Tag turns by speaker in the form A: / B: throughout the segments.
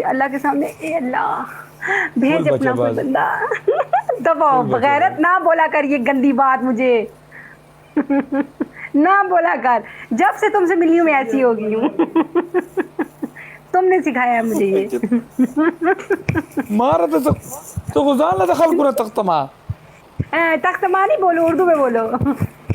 A: अल्लाह के सामने, ए अल्लाह भेज
B: फुल
A: अपना कोई
B: बच्चेबाज,
A: बंदा। दबाओ,
B: फुल
A: बगैरत
B: बच्चेबाज।
A: ना बोला कर ये गंदी बात मुझे। ना बोला कर, जब से तुमसे मिली हूँ मैं ऐसी हो गई हूँ। तुमने सिखाया है मुझे ये।
B: मारा तो गुजान ला दखल कुरा तख्तमा।
A: तख्तमा नहीं बोलो, उर्दू में बोलो।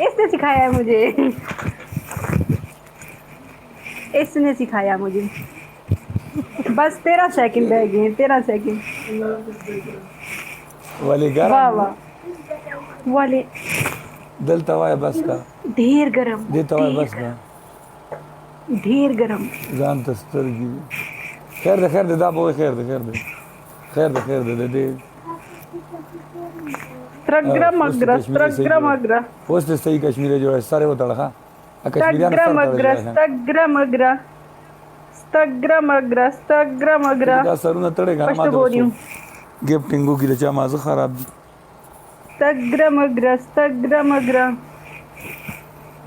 A: इसने सिखाया है मुझे, इसने सिखाया मुझे। बस 13 सेकंड रह गए, 13 सेकंड।
B: वाले गरम
A: वाह वाह वाले,
B: दिल तवाए बस का,
A: ढेर गरम,
B: दे तवाए
A: ढेर
B: बस का,
A: गरम, ढेर गरम।
B: जान तस्तरगी। खैर दे दा बोए, खैर दे दे।
A: स्त्रग्र
B: पोस्ट
A: मग्र,
B: कश्मीरी सही
A: स्त्रग्र
B: जो,
A: मग्र,
B: पोस्ट सही कश्मीरी जो है सारे वो तड़खा, कश्मीरिया ने
A: स्त्रग्र
B: सर तड़ जो
A: मग्र,
B: है,
A: स्त्रग्र मग्र, स्त्रग्र मग्र, स्त्रग्र मग्र।
B: का सरू न तड़ेगा ना
A: पश्तो
B: माधव
A: बोल रही
B: सो
A: हूँ।
B: गिफ्टिंगो की रचा माज़ खराब दी।
A: स्त्रग्र मग्र, स्त्रग्र मग्र।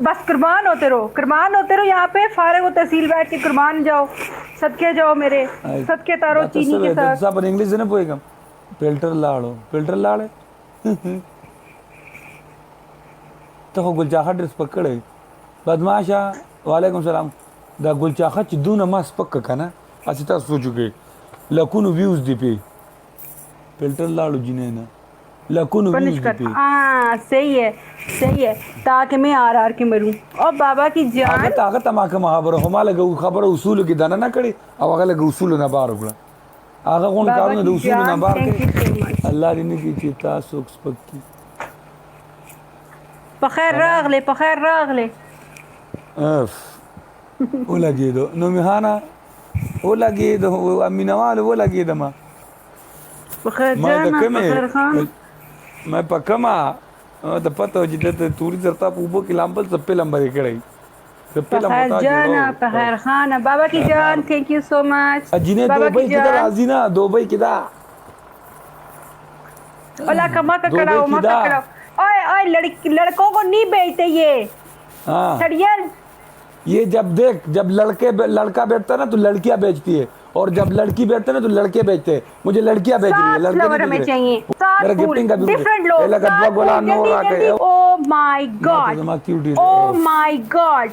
A: बस कुर्बान होते रहो, कुर्बान होते रहो। यहाँ पे फारिग व तहसील बैठ के कुर्बान जाओ, सदके जाओ मेरे, सदके तारो
B: बात
A: चीनी
B: सब
A: के
B: है तो
A: साथ।
B: सब इंग्लिश से ना पोएगा। फिल्टर लाड़ो तो गुलचाखा ड्रेस पकड़े बदमाशा। वालेकुम सलाम। दा गुलचाखा चिद्दू नमाज पक्का खाना अच्छी तरह सोच चुके लकुन व्यूज दी पे फिल्टर लाड़ो जिन्हें ना लकुन
A: पनिश
B: व्यूज दी
A: कर,
B: पे
A: हाँ सही है, सही है। ताकि मैं आर के मरूं। और बाबा की जान।
B: आगत तमाके महाबर हमारे लगे खबर उसूल की दाना ना कड़ी अब अगर लगे उसूल ना बार उगला आगा कौन
A: बाबा
B: कारून
A: की
B: उसूल ना
A: जान,
B: बार के
A: थैंक यू सो मच।
B: अल्लाह ने की चिता सुख पक्की
A: बखैर रागले, बखैर रागले।
B: अफ वो लगे दो नमिहाना वो लगे दो अम्मी नवाल वो लगे दमा
A: बखैर
B: मैं तो
A: जाना,
B: कमे
A: बखैर खान।
B: मैं पक्कमा तो पता हो जितने तूरी जरता पूबो की लांबल सप्पे लंबर कड़ाई सप्पे
A: बखैर
B: लंबता जोड़ो
A: जाना, बखैर खाना। बाबा की जान, थैंक यू सो मच।
B: जिन्हें दो
A: बाबा की
B: भाई किधर
A: जान।
B: राजी ना दो भाई किदा
A: ओला कमा का
B: दो भाई
A: कड़ाओ, मत
B: किदा
A: कड़ाओ। ओए ओए, लड़कों को नहीं बेचते ये
B: हाँ
A: छड़ियल।
B: ये जब देख जब लड़का बेचता है ना तो लड़कियां बेचती है और जब लड़की बेचते है ना तो लड़के बेचते हैं मुझे लड़कियां बेच रही है
A: 7
B: लड़के नहीं
A: फ्लावर
B: बेच
A: हमें
B: रहे
A: चाहिए, 7
B: मेरा
A: फूल,
B: गिफ्टिंग का भी
A: डिफरेंट
B: ये
A: लोग,
B: लगा
A: 7
B: गोला
A: फूल,
B: नोर
A: जल्दी
B: आके
A: जल्दी। ओ माय
B: ना तो
A: गॉड,
B: जमा cute
A: oh my God,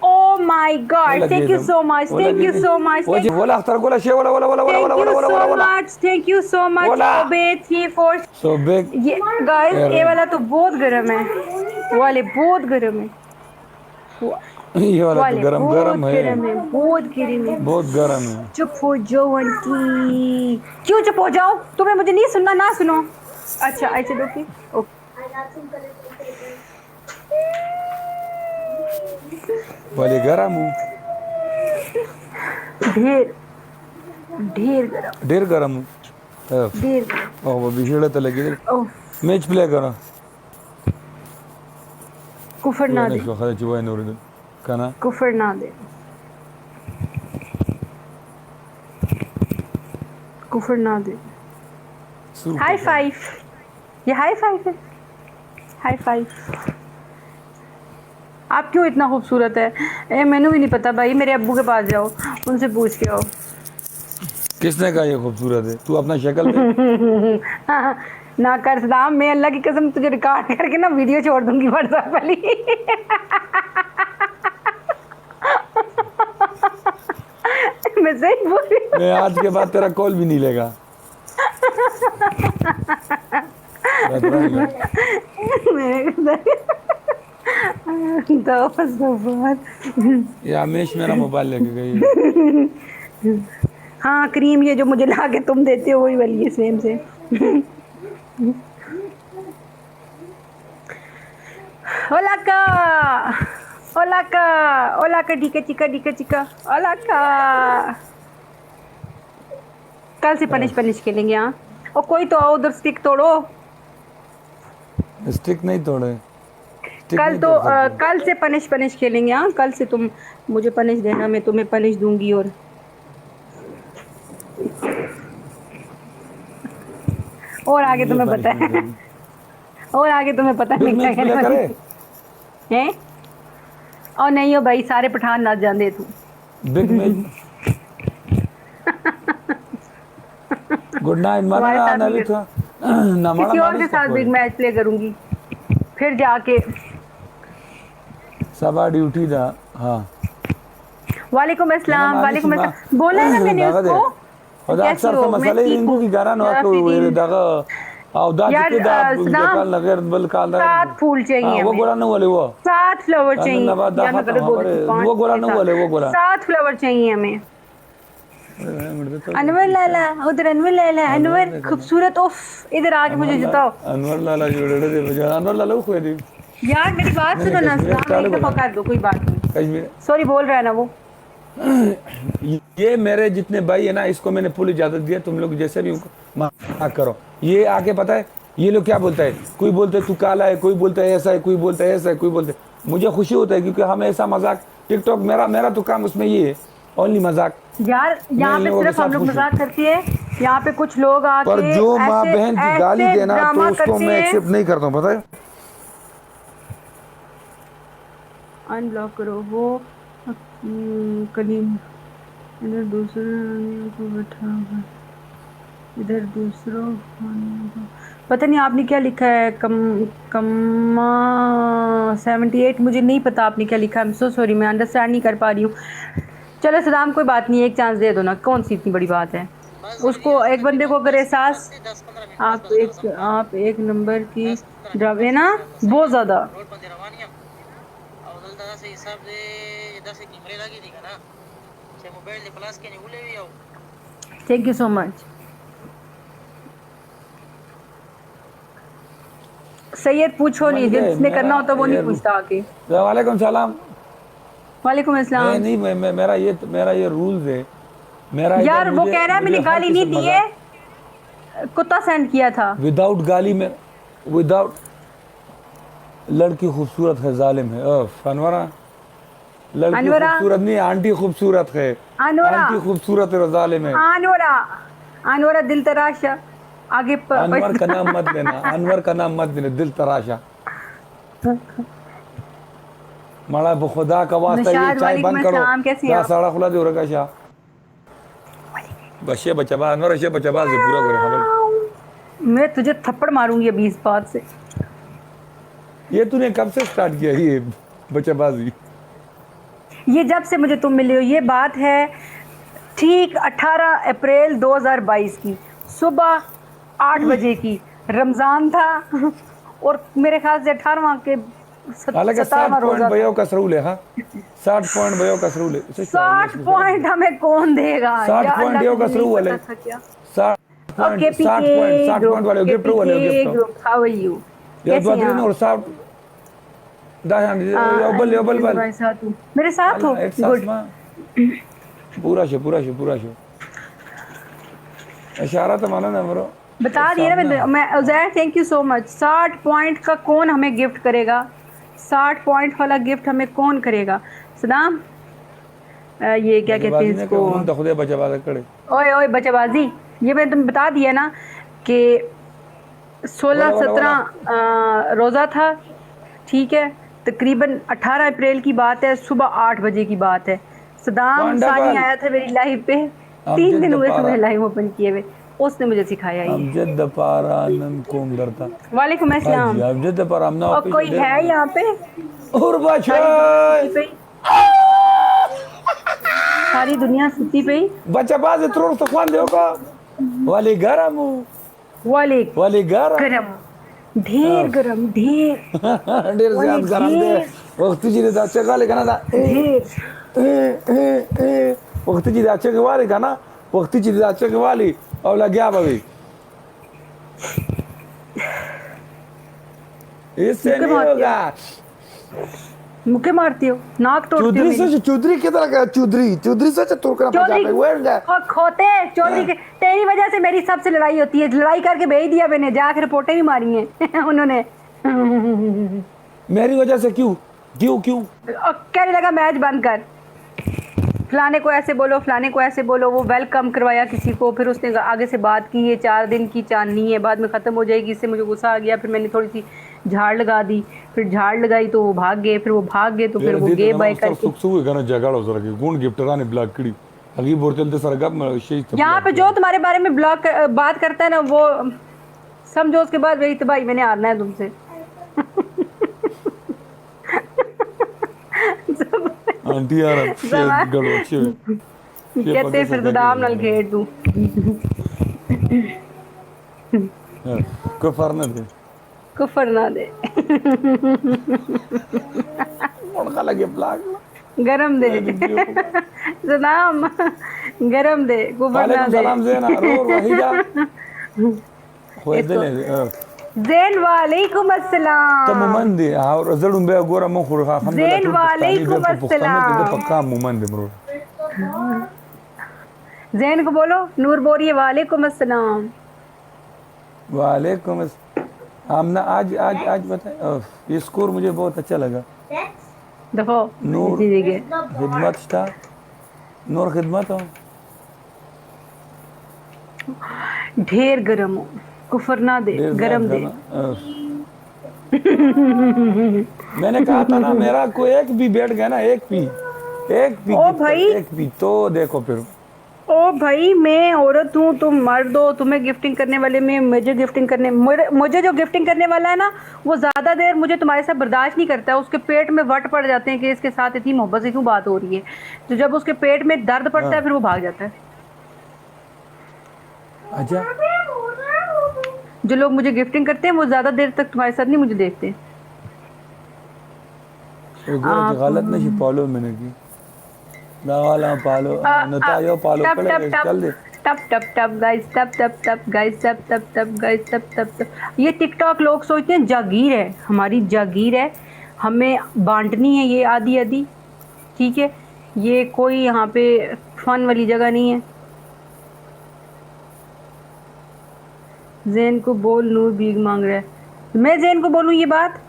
A: oh my
B: वो
A: गॉड।
B: लगे
A: थैंक यू
B: तुम
A: सो मच,
B: वो
A: थैंक
B: लगे
A: यू
B: थे
A: सो मच,
B: वो जी बोला अख्तर गोला शे बोला बोला बोला बोला बोला
A: थैंक
B: बोला
A: यू
B: बोला
A: सो
B: बोला
A: much, thank you so much.
B: बोला
A: ओबे 3 4।
B: सो बिग
A: ये गाइस, ये वाला तो बहुत गर्म है, वाले बहुत गर्म है,
B: ये वाला तो
A: वाले
B: गरम
A: बहुत
B: गरम है
A: गर्म है, बहुत गर्म है।
B: बहुत गरम है
A: चुप हो जाओ आंटी। क्यों चुप हो जाओ? तुम्हें मुझे नहीं सुनना, ना सुनो। अच्छा ऐसे दो कि
B: वाले गरम हूँ
A: ढेर, ढेर गरम,
B: ढेर गरम हूँ
A: ढेर गरम।
B: ओ वो बिछड़े तो लगे
A: ओह,
B: मैच प्ले करो
A: कुफर
B: वो
A: ना
B: नहीं
A: दे,
B: सो खाते चुवाई नूर कहना
A: कुफर ना दे, कुफर ना दे। हाई फाइव, ये हाई फाइव है, हाई फाइव। आप क्यों इतना खूबसूरत है? मैंने भी नहीं पता भाई, मेरे अब्बू के पास जाओ, उनसे पूछ के आओ।
B: किसने कहा ये खूबसूरत है तू अपना शक्ल दे
A: ना कर सदाम, मैं अल्लाह की कसम तुझे रिकॉर्ड करके ना वीडियो छोड़ दूंगी व्हाट्सएप वाली। मैं सही बोल रही हूँ।
B: मैं आज के बाद तेरा कॉल भी नहीं लेगा ये हमेश मेरा मोबाइल लेके गई
A: हाँ क्रीम ये जो मुझे ला के तुम देते हो वही वाली है, सेम से। ओला का, ओला का, ओला का डीका चिका, डीका चिका, ओला का। कल से पनिश खेलेंगे हाँ। और कोई तो आओ उधर, स्टिक तोड़ो।
B: स्टिक नहीं तोड़े स्टिक
A: कल
B: नहीं
A: तो
B: तोड़ सकते
A: कल से पनिश खेलेंगे हाँ। कल से तुम मुझे पनिश देना, मैं तुम्हें पनिश दूंगी। और आगे
B: मुझे
A: तुम्हें
B: पनिश
A: पता
B: नहीं
A: है,
B: देगी
A: और आगे तुम्हें पता है
B: बिग
A: मैं क्या
B: मैच
A: कहने
B: प्ले
A: वाली
B: करे
A: हूँ। हैं? और नहीं हो भाई, सारे पठान नाच जाते तू।
B: बिग मैच गुड नाइट माना
A: हमारे
B: ना
A: साथ
B: नवी
A: भी
B: था ना माना
A: किसी और
B: मानी
A: के साथ बिग मैच प्ले करूंगी फिर जाके।
B: सबा ड्यूटी दा हाँ
A: वालेकुम
B: मैंने
A: अस्सलाम,
B: मानी
A: वालेकुम
B: सीमा
A: अस्सलाम, बोला है ना मैंने
B: दागा दे
A: उसको।
B: खुदा
A: कैसी
B: अक्सर से
A: हो? मैं
B: मसले
A: ठीक
B: रिंगू
A: हूँ।
B: की गाना नो आके
A: आफरीन।
B: वेरे दागा आओ दा
A: यार
B: जिके दा
A: सदाम,
B: जकाल नगर बल काल दा
A: 7 फूल
B: हाँ
A: चाहिए
B: वो
A: हमें,
B: गोला न वाले वो
A: 7 फ्लावर
B: कानून
A: चाहिए।
B: नवाज दा
A: यार मैं
B: खत्म
A: गलत बोल
B: हमारे
A: रही थी, 5
B: वो गोला
A: 6
B: न वाले वो गोला
A: 7 फ्लावर चाहिए हमें।
B: अरे मिनट तो
A: अनवर लाला, उधर अनवर लाला,
B: अनवर
A: अनवर
B: देखो ना
A: खूबसूरत, उफ इधर आके मुझे जिताओ।
B: अनवर लाला जोड़े दे बजा अनवर लाला को खोए दी
A: यार मेरी बात
B: मैंने
A: सुनो ना
B: कश्मीर
A: सदाम,
B: स्टाइल
A: एक दफा
B: बोला
A: कर दो, कोई बात नहीं।
B: कश्मीर
A: सॉरी बोल रहा है ना वो।
B: ये मेरे जितने भाई है ना इसको मैंने फुल इजाजत दिया तुम लोग जैसे भी उनको मजाक करो ये आके पता है ये लोग क्या बोलता है कोई बोलते है तू काला है कोई बोलता है ऐसा है कोई बोलता है ऐसा है कोई बोलते है मुझे खुशी होता है क्योंकि हम ऐसा मजाक टिकटॉक मेरा मेरा तो काम उसमें ये है ओनली मजाक
A: यार
B: मैं
A: यहाँ
B: इन
A: पे
B: लोगों के
A: सिर्फ हम
B: साथ
A: लोग
B: खुश हूँ
A: मजाक करते हैं, यहाँ पे कुछ लोग
B: पर
A: आके
B: जो माँ
A: ऐसे
B: बहन की गाली
A: ऐसे
B: देना तो
A: ड्रामा
B: उसको
A: करते
B: मैं
A: हैं।
B: एक्सेप्ट नहीं करता हूँ पता है
A: अनब्लॉक करो वो कलीम। इधर दूसरे आदमी को बैठा हुआ, इधर दूसरों पता नहीं आपने क्या लिखा है। कम्मा 78, मुझे नहीं पता आपने क्या लिखा है। आई एम सो सॉरी, मैं अंडरस्टैंड नहीं कर पा रही हूँ। चलो सदाम कोई बात नहीं, एक चांस दे दो ना, कौन सी इतनी बड़ी बात है। उसको एक बंदे को अगर एहसास, आप एक नंबर की ड्रामे ना बहुत ज़्यादा। Thank you so much. Syed पूछो
B: समझ
A: नहीं,
B: गए
A: जिसने
B: मेरा
A: करना होता वो नहीं
B: ये
A: पूछता आके।
B: वालेकुम सलाम
A: वालेकुम
B: मैं
A: अस्सलाम।
B: नहीं मेरा ये रूल्स है मेरा इधर
A: यार वो
B: मुझे
A: कह रहा है
B: मुझे
A: मैंने
B: हर
A: गाली नहीं
B: किस्म
A: दी है,
B: मजाक
A: कुत्ता सेंड किया था।
B: विदाउट गाली में विदाउट लड़की खूबसूरत है जालिम है अनवरा लड़की
A: अनवरा,
B: खूबसूरत नहीं आंटी खूबसूरत है
A: अनवरा,
B: आंटी खूबसूरत है जालिम है
A: अनवरा, अनवरा दिल तराशा आगे
B: अनवर का नाम मत लेना अनवर का नाम मत लेना दिल तराशा माड़ा खुदा का वास्ता ये
A: निशाद
B: चाय
A: वालेकुम
B: बंद करो
A: अस्सलाम, कैसे हैं
B: दा
A: आप?
B: साड़ा खुला दे रखा शाह बशे बचबा अनवर अशे बचबा से पूरा करे खबर
A: मैं तुझे थप्पड़ मारूंगी अभी इस बात से।
B: ये तूने कब से स्टार्ट किया ये बचेबाजी
A: ये जब से मुझे तुम मिले हो, ये बात है ठीक 18 अप्रैल 2022 की सुबह 8 बजे की। रमज़ान था और मेरे ख्याल से 18वां के
B: हालांकि
A: 17वां
B: 60 पॉइंट
A: रोज़ा था।
B: भयो कसरूल है हाँ 60 पॉइंट भयो कसरूल है
A: 60 पॉइंट हमें कौन देगा?
B: 60
A: या
B: पॉइंट
A: अल्लाह
B: यो
A: तुझे नहीं
B: कसरूल
A: पता
B: है
A: था क्या?
B: 60 पॉइंट वाले गिफ्ट वाले gift
A: group, how are you?
B: ये
A: कैसे हैं
B: बदरीन
A: आप?
B: और 60 दाहन योबल योबल बल
A: मेरे साथ हो, मेरे साथ हो,
B: एक साथ
A: गुड।
B: में पूरा शो इशारा तो माना ना मरो
A: बता दिया ना मैं Uzair, thank you so much. 60 point का कौन हमें गिफ्ट करेगा? 60 पॉइंट वाला गिफ्ट हमें कौन करेगा? सदाम ये क्या कहते हैं इसको?
B: तो खुदे बचेबाज करे
A: ओए ओए बच्चेबाजी, ये मैंने तुम्हें बता दिया ना कि 16-17 रोज़ा था, ठीक है। तकरीबन 18 अप्रैल की बात है, सुबह 8 बजे की बात है। सदाम सानी आया था मेरी लाइव पे, 3 दिन हुए थे मुझे लाइव ओपन किए हुए, उसने मुझे सिखाया ये।
B: अमजद पारा आनंद कौन करता
A: वालेकुम अस्सलाम।
B: अमजद पारा हमना
A: और कोई है यहाँ पे?
B: और बादशाह
A: सारी दुनिया सुती पे, सारी दुनिया सुती पे।
B: बचेबाज त्रोर तो खान देओ का वाले गरम
A: वालेकुम
B: वाले गरम
A: गरम, ढेर गरम, ढेर
B: ढेर से हाथ गरम दे वक्त जी ने दाचे का लेकर ना
A: ढेर।
B: वक्त जी दाचे के वाले का ना वक्त जी दाचे के वाली और लग गया भाभी इससे नहीं होगा
A: मुक्के मारती हो, नाक तोड़ती हो
B: चौधरी
A: मेरी।
B: से चौधरी की तरह का चौधरी से तुर कर
A: चौधरी
B: पंजाब
A: खोते चौधरी के, तेरी वजह से मेरी सबसे लड़ाई होती है। लड़ाई करके भेज दिया मैंने, जाकर रिपोर्टें भी मारी हैं उन्होंने।
B: मेरी वजह से क्यों क्यों क्यों
A: कहने लगा मैच बंद कर, फलाने को ऐसे बोलो, फलाने को ऐसे बोलो। वो वेलकम करवाया किसी को, फिर उसने आगे से बात की, ये 4 दिन की चांदनी है, बाद में ख़त्म हो जाएगी। इससे मुझे गुस्सा आ गया, फिर मैंने थोड़ी सी झाड़ लगा दी, फिर झाड़ लगाई तो वो भाग गए, फिर वो भाग गए तो फिर वो गे बाय करके
B: सुख सुख गाना जगाड़ो जरा के गुण गिफ्ट राने ब्लॉक कड़ी अगी बोतल तो सरगप में शेष
A: यहाँ पे जो तुम्हारे बारे में बात करता है ना वो समझो, उसके बाद वही तबाही मैंने आना है तुमसे।
B: आंटी यार शेष गड़ो अच्छे
A: कहते फिर दाम नल खेड़ तू
B: को फरना दे
A: कुफर ना दे
B: मुड़का लगे ब्लैक
A: गरम दे सलाम गरम दे कुफर ना
B: वालेकुम
A: दे।
B: सलाम ज़ैन अरोर वहीदा होए दिले
A: ज़ैन वालेकुम अस्सलाम।
B: तो मुमंदी और जड़ुम बे गोरा मो खुरखा
A: ज़ैन वालेकुम अस्सलाम।
B: पक्का मुमंदी ब्रो
A: ज़ैन को बोलो, नूर बोलिए वालेकुम अस्सलाम।
B: वालेकुम आमना आज आज आज बताए ये स्कोर मुझे बहुत अच्छा लगा।
A: देखो
B: नूर
A: जी जी
B: खिदमत था नूर खिदमत हो
A: ढेर गरम हो, कुफर ना दे गरम दे।
B: मैंने कहा था ना मेरा कोई एक भी बैठ गया ना एक भी
A: ओ भाई
B: एक भी तो देखो फिर
A: ओ भाई मैं औरत हूँ, तुम मर्द हो, तुम्हें गिफ्टिंग करने वाले में मुझे गिफ्टिंग करने मुझे जो गिफ्टिंग करने वाला है ना वो ज़्यादा देर मुझे तुम्हारे साथ बर्दाश्त नहीं करता है। उसके पेट में वट पड़ जाते हैं कि इसके साथ इतनी मोहब्बत से क्यों बात हो रही है। तो जब उसके पेट में दर्द पड़ता है फिर वो भाग जाता है।
B: अच्छा
A: जो लोग मुझे गिफ्टिंग करते हैं वो ज़्यादा देर तक तुम्हारे साथ नहीं मुझे देखते।
B: गलत नहीं पालो मैंने की दावाला पालो नतायो पालो
A: टप
B: पड़े
A: टप
B: चल दे
A: टप टप टप गाइस टप टप टप गाइस टप टप टप गाइस टप टप टप। ये टिकटॉक लोग सोचते हैं जागीर है, हमारी जागीर है, हमें बांटनी है ये आधी आधी, ठीक है। ये कोई यहाँ पे फन वाली जगह नहीं है। जैन को बोल नूर भीख मांग रहा है, मैं जैन को बोलूँ ये बात?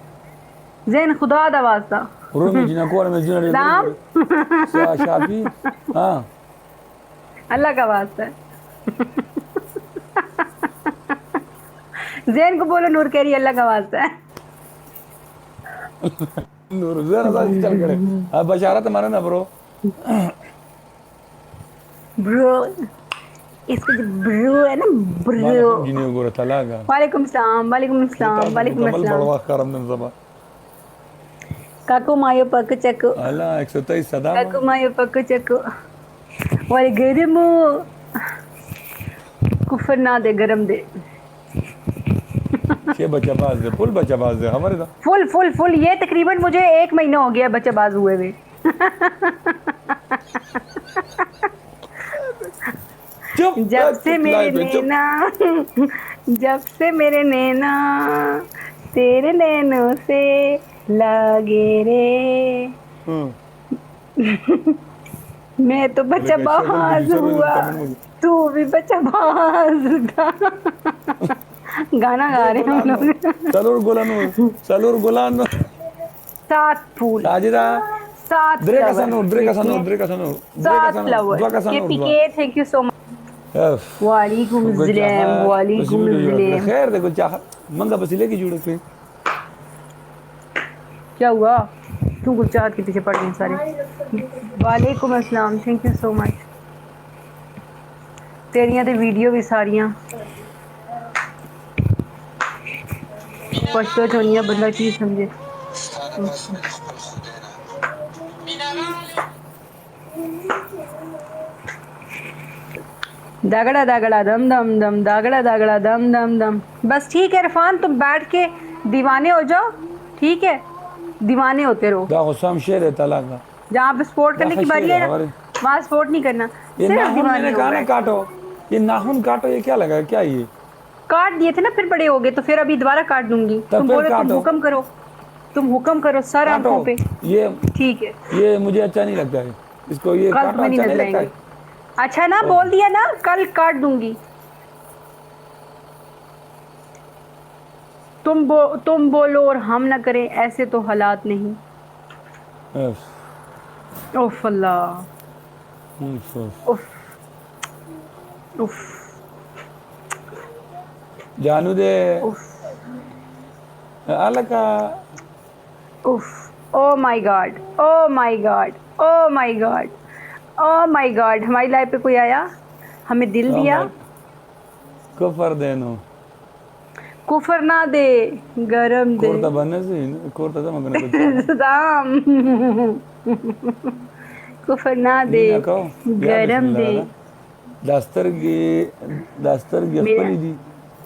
A: जैन खुदा दा वास्ता
B: रोमी जिना कोर में जिना
A: नाम
B: शाफी हाँ
A: अल्लाह का वास्ता है। जैन को बोलो नूर कह रही अल्लाह का वास्ता है।
B: नूर जरा सा चल करे अब बशारत मारे ना ब्रो
A: ब्रो इसका जो ब्रो है ना ब्रो।
B: जिने गोरा तलागा
A: वालेकुम सलाम वालेकुम सलाम वालेकुम
B: कमल
A: अस्सलाम।
B: बड़वा करम ने जबा
A: काको मायो पक चको
B: अला 123 सदा
A: काको मायो पक चको वाले गरम कुफर ना दे गरम दे।
B: छे बच्चा बाज दे फुल बच्चा बाज दे हमारे दा
A: फुल फुल फुल ये तकरीबन मुझे 1 महीना हो गया बच्चा बाज हुए हुए। जब से मेरे नैना जब से मेरे नैना तेरे नैनों से लगे रे मैं तो बच्चा बाज हुआ तू भी बच्चा बाज था। गाना गा रहे हैं हम लोग।
B: सलूर गुलानो
A: 7 फूल
B: साजिदा
A: 7
B: द्रेका सनूर
A: 7 flower KPK thank you so much. वालेकुम सलाम वालेकुम सलाम।
B: खैर देखो चाह मंगा बसीले की जुड़े पे
A: क्या हुआ तू कुछ चाहत के पीछे पड़ गए सारे। वालेकुम अस्सलाम थैंक यू सो मच। तेरियां ते वीडियो भी सारियां पश्तो चोनिया बंदा की समझे। दागड़ा दागड़ा दम दम दम दागड़ा दागड़ा दम दम दम। बस ठीक है इरफान तुम बैठ के दीवाने हो जाओ, ठीक है दीवाने होते रहो।
B: दा हुसम शेर है तलाका
A: जहाँ पे स्पोर्ट करने की बारी है ना वहाँ स्पोर्ट नहीं करना।
B: ये
A: सिर्फ
B: नाखून
A: दीवाने
B: मैंने
A: हो
B: कहा ना
A: बैठ।
B: काटो ये नाखून काटो ये क्या लगा क्या ये
A: काट दिए थे ना फिर बड़े हो गए तो फिर अभी दोबारा काट दूंगी। तुम
B: फिर
A: बोलो तुम
B: काटो।
A: हुक्म करो सर
B: काटो
A: आंखों पे।
B: ये
A: ठीक है
B: ये मुझे अच्छा नहीं लगता है इसको ये
A: कल
B: काटो
A: तुम्हें नहीं
B: अच्छा नहीं
A: नजर
B: लगता
A: आएंगे।
B: है
A: अच्छा ना बोल दिया ना कल काट दूंगी। तुम बोलो और हम ना करें ऐसे तो हालात नहीं। उफ अल्लाह उफ उफ
B: जानू दे
A: उफ
B: अलका
A: उफ oh my God oh my God oh my God oh my God, हमारी लाइफ पे कोई आया, हमें दिल दिया।
B: कफर देनो
A: कुफर ना दे, गरम दे।
B: कोर्ता बनने से कोर्ता तो मगने कुछ
A: सदाम। कुफर ना दे,
B: नीना कहो या
A: गरम
B: बिस्मिल्लाह
A: दे।
B: दास्तर
A: मेरा
B: खपली दी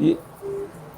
B: ये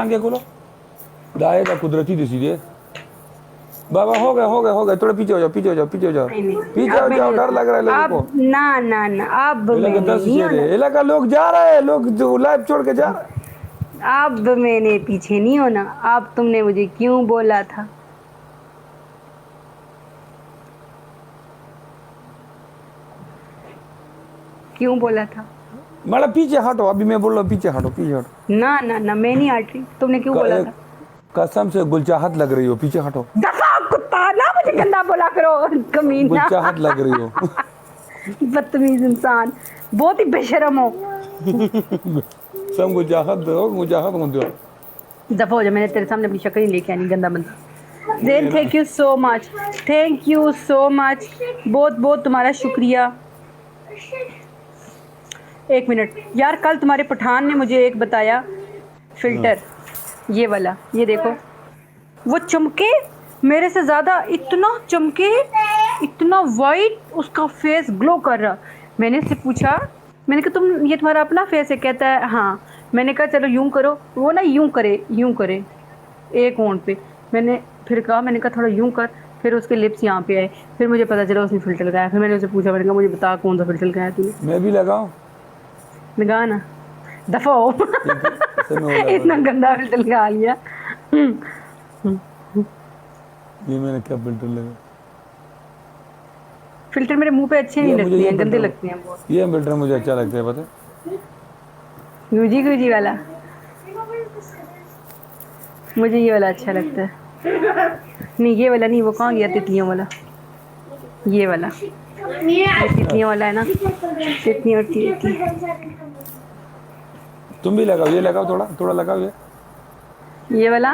B: आगे खोलो दाए का कुदरती दे सीधे बाबा हो गया थोड़ा पीछे हो जाओ पीछे हो जाओ पीछे हो जाओ
A: नहीं, नहीं,
B: पीछे
A: अब
B: हो
A: मैं
B: जाओ
A: नहीं
B: डर लग रहा है लोगों
A: अब
B: को
A: ना ना ना, अब मैं
B: इलाका 10
A: नहीं
B: शेर है
A: होना,
B: इलाका लोग जा रहे हैं लोग जो लाइव छोड़ के जा रहे हैं
A: अब मैंने पीछे नहीं होना। अब तुमने मुझे क्यों बोला था? क्यों बोला था?
B: मतलब पीछे हटो अभी मैं बोल रहा हूँ पीछे हटो
A: ना ना ना, मैं नहीं हट रही। तुमने क्यों बोला था?
B: कसम से गुलचाहत लग रही हो पीछे हटो
A: दफा कुत्ता, ना मुझे गंदा बोला करो, कमीना।
B: गुलचाहत लग रही हो
A: बदतमीज इंसान, बहुत ही बेशरम हो।
B: सब गुलचाहत मत दो
A: दफा हो जा, मैंने तेरे सामने अपनी शक्ल ही लेके आनी, गंदा बंदा। Then thank you so much, thank you so much, बहुत बहुत तुम्हारा शुक्रिया। एक मिनट यार, कल तुम्हारे पठान ने मुझे एक बताया फिल्टर, ये वाला, ये देखो, वो चमके मेरे से ज़्यादा, इतना चमके, इतना वाइट, उसका फेस ग्लो कर रहा। मैंने उससे पूछा, मैंने कहा तुम, ये तुम्हारा अपना फेस है? कहता है हाँ। मैंने कहा चलो यूं करो, वो ना यूं करे एक होंठ पे। मैंने फिर कहा, मैंने कहा थोड़ा यूं कर, फिर उसके लिप्स यहाँ पे आए, फिर मुझे पता चला उसने फ़िल्टर लगाया। फिर मैंने उससे पूछा, मैंने कहा मुझे बता कौन सा फ़िल्टर लगाया तूने?
B: मैं भी लगाऊं
A: लगा ना, दफा हो। इतना गंदा फिल्टर लगा लिया।
B: ये मैंने क्या फिल्टर लगा
A: फिल्टर मेरे मुंह पे अच्छे नहीं लगते हैं, गंदे लगते हैं बहुत।
B: ये फिल्टर मुझे अच्छा लगता है पता है
A: गुजी वाला, मुझे ये वाला अच्छा लगता है। नहीं ये वाला नहीं, वो कहाँ गया, तितलियों वाला, ये वाला, ये तितलियों वाला है ना, तितली और तितली।
B: तुम भी लगाओ, ये लगाओ, थोड़ा थोड़ा लगाओ
A: ये वाला।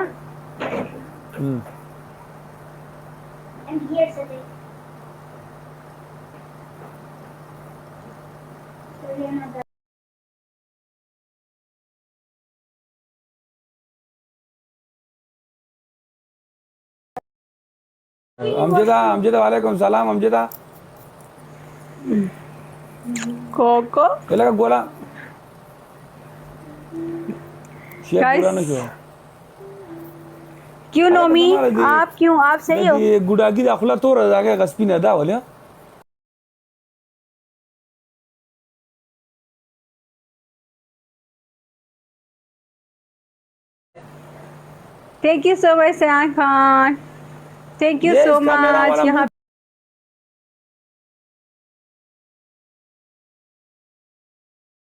B: अमजदा वालेकुम सलाम अमजदा
A: कोको
B: ये लगा गोला शेयर
A: Guys,
B: पूरा ना क्यों
A: क्यों नोमी, आप क्यों, आप सही हो?
B: ये गुडागी दाखला तो रजा के गस्पी नदा वाले
A: थैंक यू सो मच सयान Khan, thank you so much. यहाँ